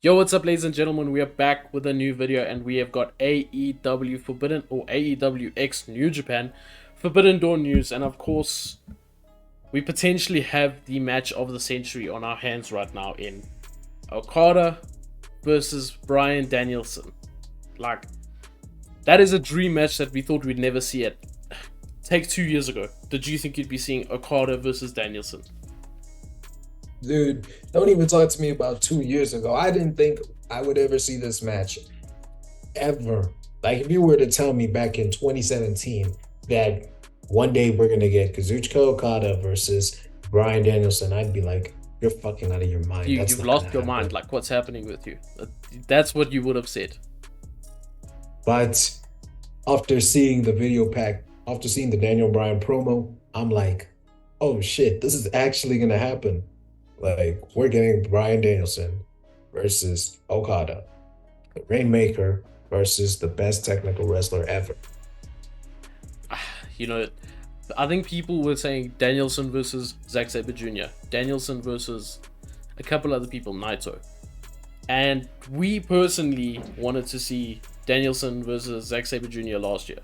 Yo, what's up, ladies and gentlemen? We are back with a new video, and we have got AEW Forbidden or AEW X New Japan Forbidden Door news, and of course, we potentially have the match of the century on our hands right now in Okada versus Bryan Danielson. Like, that is a dream match that we thought we'd never see it. Take 2 years ago. Did you think you'd be seeing Okada versus Danielson? Dude, don't even talk to me about 2 years ago. I didn't think I would ever see this match ever. Like, if you were to tell me back in 2017 that one day we're gonna get Kazuchika Okada versus Bryan Danielson, I'd be like, you're fucking out of your mind. That's You've not gonna lost your mind. happen. Like, what's happening with you? That's what you would have said. But after seeing the video pack, after seeing the Daniel Bryan promo, I'm like, oh shit, this is actually gonna happen. Like, we're getting Bryan Danielson versus Okada, the Rainmaker versus the best technical wrestler ever. You know, I think people were saying Danielson versus Zack Sabre Jr., Danielson versus a couple other people, Naito. And we personally wanted to see Danielson versus Zack Sabre Jr. last year.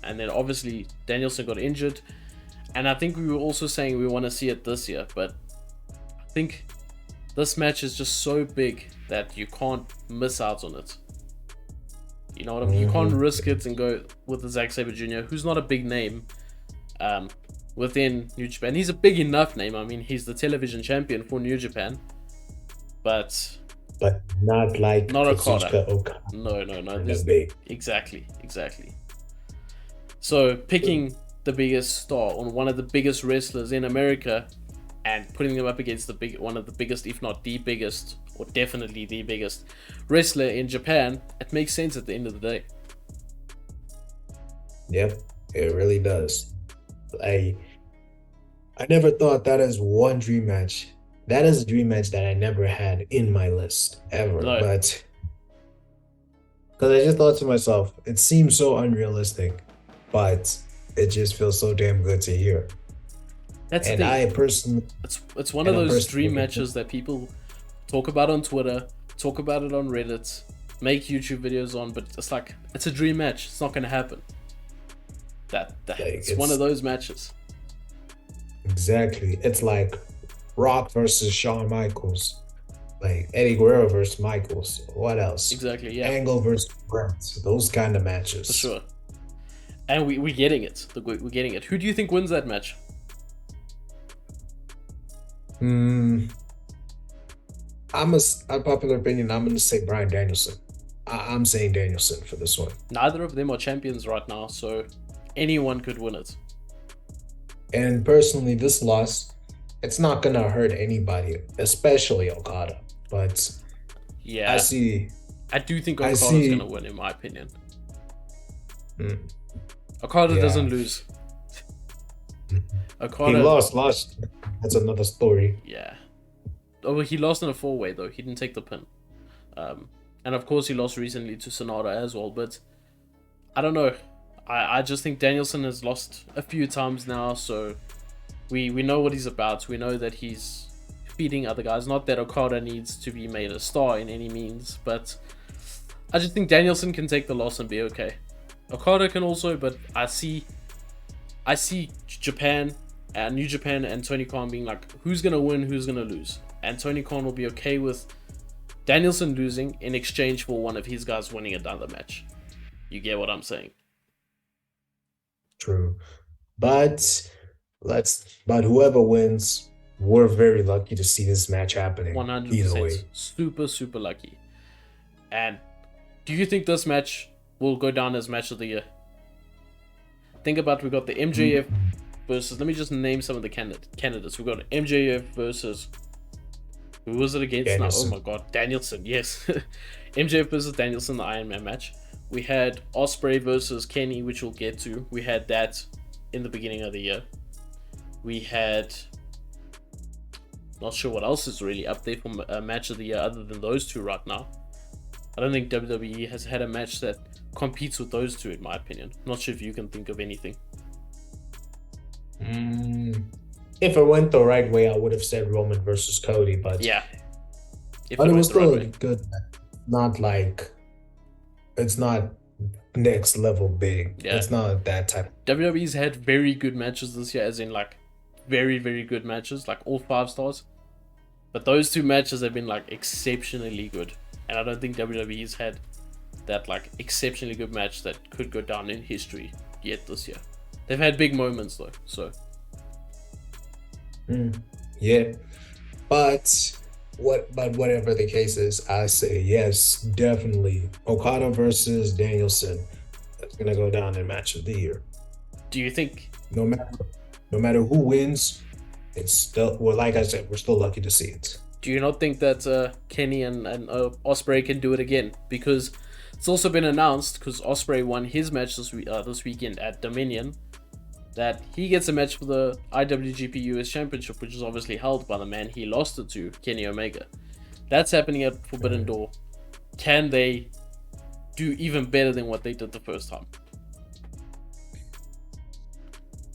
And then obviously Danielson got injured. And I think we were also saying we want to see it this year. But I think this match is just so big that you can't miss out on it. You know what I mean? You can't risk it and go with the Zack Sabre Jr., who's not a big name within New Japan. He's a big enough name. I mean, he's the television champion for New Japan, but But not like not Okada. Kazuchika Okada. No. And the big. Exactly. So picking the biggest star on one of the biggest wrestlers in America and putting them up against one of the biggest, if not the biggest, or definitely the biggest wrestler in Japan, it makes sense at the end of the day. Yep, it really does. I I never thought that is one dream match. That is a dream match that I never had in my list ever. No, But because I just thought to myself, it seems so unrealistic, but it just feels so damn good to hear. that's the And thing. I personally, It's one of and I'm those dream personally, matches that people talk about on Twitter, talk about it on Reddit, make YouTube videos on, but it's like it's a dream match. It's not gonna happen. That like, it's one of those matches. exactly. It's like Rock versus Shawn Michaels, like Eddie Guerrero versus Michaels. What else? Exactly, yeah, Angle versus Brent. Those kind of for matches. sure. And we're getting it. We're getting it. Who do you think wins that match? Hmm. Unpopular opinion. I'm gonna say Bryan Danielson. I'm saying Danielson for this one. Neither of them are champions right now, so anyone could win it. And personally, this loss, it's not gonna hurt anybody, especially Okada. But I Yeah, see, I do think I Okada's gonna see. win, in my opinion. mm, Okada doesn't yeah, lose. he Okada, lost. That's another story. yeah. Oh, well, he lost in a four-way though. He didn't take the pin. And of course, he lost recently to Sonata as well. But I don't know. I just think Danielson has lost a few times now, so we know what he's about. We know that he's beating other guys. Not that Okada needs to be made a star in any means, but I just think Danielson can take the loss and be okay. Okada can also, but I see Japan, New Japan, and Tony Khan being like, who's gonna win, who's gonna lose, and Tony Khan will be okay with Danielson losing in exchange for one of his guys winning another match. You get what I'm saying? True, but but whoever wins, we're very lucky to see this match happening. Either 100%. way. Super lucky. And do you think this match will go down as match of the year? Think about, we got the MJF versus, let me just name some of the candidates. We got MJF versus, who was it against now? Oh Danielson. my god, Danielson, yes. MJF versus Danielson, the Iron Man match. We had Ospreay versus Kenny, which we'll get to. We had that in the beginning of the year. We had, not sure what else is really up there for a match of the year other than those two right now. I don't think WWE has had a match that competes with those two, in my opinion. Not sure if you can think of anything. Mm, if it went the right way, I would have said Roman versus Cody, but Yeah, if But it it went was the right still a way. good match. Not like it's not next level big. Yeah, It's not that type. WWE's had very good matches this year, as in like very very good matches, like all 5 stars. But those 2 matches have been like exceptionally good, and I don't think WWE's had that like exceptionally good match that could go down in history yet this year. They've had big moments though, so Yeah. But whatever the case is, I say yes, definitely. Okada versus Danielson. That's gonna go down in match of the year. do you think No matter no matter who wins, it's still well, like I said, we're still lucky to see it. do you not think that Kenny and Ospreay can do it again? Because it's also been announced, because Ospreay won his match this weekend at Dominion, that he gets a match for the IWGP US Championship, which is obviously held by the man he lost it to, Kenny Omega. That's happening at Forbidden Door. Can they do even better than what they did the first time?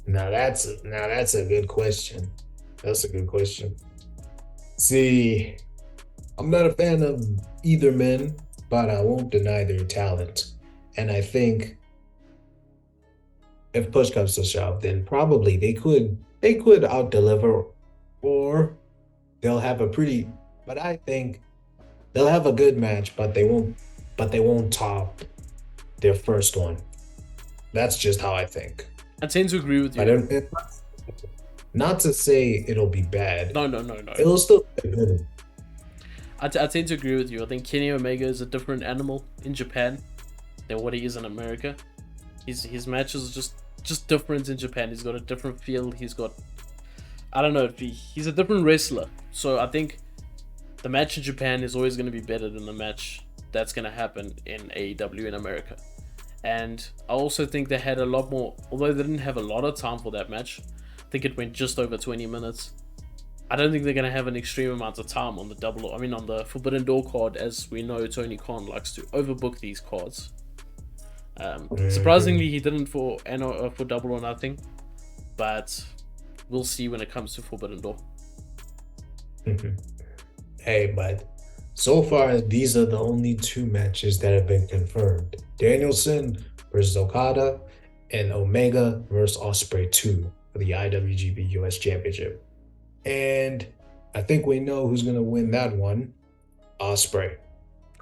Now that's a good question. That's a good question. See, I'm not a fan of either men, but I won't deny their talent. And I think if push comes to shove, then probably they could out deliver, or they'll have a pretty. But I think they'll have a good match, but they won't top their first one. That's just how I think. I tend to agree with I you. don't. Not to say it'll be bad. No. It'll still be good. I tend to agree with you. I think Kenny Omega is a different animal in Japan than what he is in America. His matches are just different in Japan. He's got a different feel. He's got, I don't know, he's a different wrestler. So I think the match in Japan is always going to be better than the match that's going to happen in AEW in America. And I also think they had a lot more, although they didn't have a lot of time for that match. I think it went just over 20 minutes. I don't think they're going to have an extreme amount of time on the Forbidden Door card, as we know Tony Khan likes to overbook these cards. Surprisingly, he didn't for Double or Nothing, but we'll see when it comes to Forbidden Door. Hey, but so far these are the only 2 matches that have been confirmed: Danielson versus Okada, and Omega versus Ospreay 2 for the IWGP US Championship. And I think we know who's gonna win that one. Ospreay.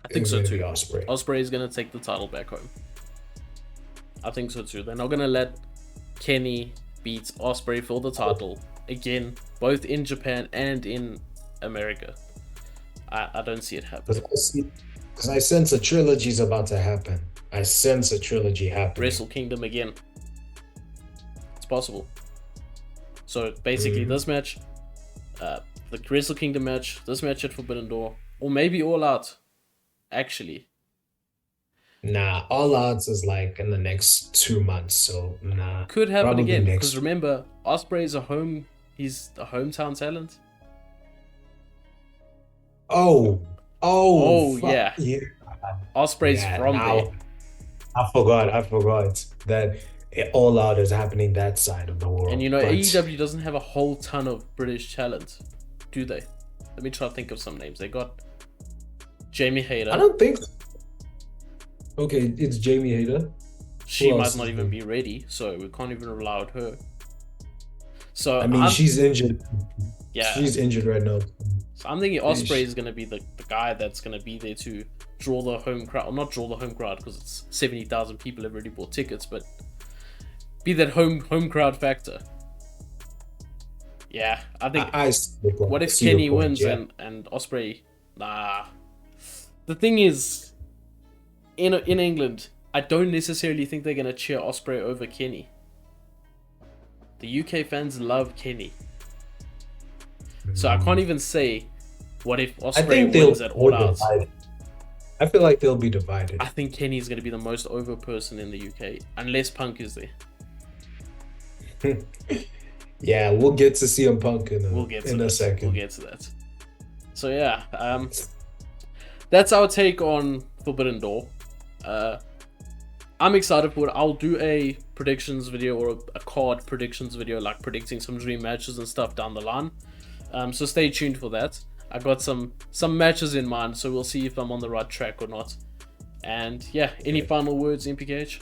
I think It's so gonna too. be Ospreay. Ospreay is going to take the title back home. I think so too. They're not going to let Kenny beat Ospreay for the title again, both in Japan and in America. I don't see it happening. Because I sense a trilogy's about to happen. I sense a trilogy happening. Wrestle Kingdom again. It's possible. So basically, this match, the Wrestle Kingdom match, this match at Forbidden Door, or maybe All Out, actually. Nah, All Outs is like in the next 2 months, so nah. Could happen probably again, next- because remember, Ospreay is he's a hometown talent. Oh, yeah. Ospreay's Yeah, from now- there. I forgot that All Out is happening that side of the world. And you know, but AEW doesn't have a whole ton of British talent, do they? Let me try to think of some names. They got Jamie Hayter. I don't think. Okay, it's Jamie Hayter. She Who might else not is even there? be ready, so we can't even rely on her. So I mean, she's injured. yeah. She's injured right now. So I'm thinking Ospreay is going to be the guy that's going to be there to draw the home crowd. Or not draw the home crowd, because it's 70,000 people have already bought tickets, but be that home crowd factor. Yeah, I think. What if Kenny wins and Ospreay? Nah. The thing is, in England, I don't necessarily think they're going to cheer Ospreay over Kenny. The UK fans love Kenny. So I can't even say what if Ospreay wins at All Out. I feel like they'll be divided. I think Kenny's going to be the most over person in the UK, unless Punk is there. Yeah, we'll get to CM Punk in a second. We'll get to that. So yeah, that's our take on Forbidden Door. I'm excited for it. I'll do a predictions video or a card predictions video, like predicting some dream matches and stuff down the line. So stay tuned for that. I got some matches in mind, so we'll see if I'm on the right track or not. And yeah, any final words, MPKH?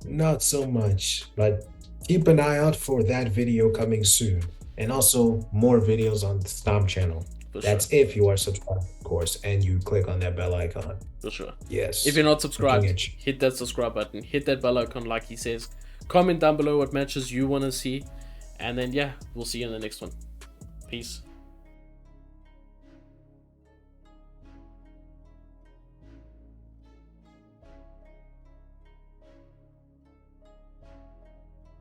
Not so much, but keep an eye out for that video coming soon, and also more videos on the Stomp channel. That's if you are subscribed, of course, and you click on that bell icon. For sure. Yes. If you're not subscribed, hit that subscribe button, hit that bell icon like he says. Comment down below what matches you want to see. And then, yeah, we'll see you in the next one. Peace.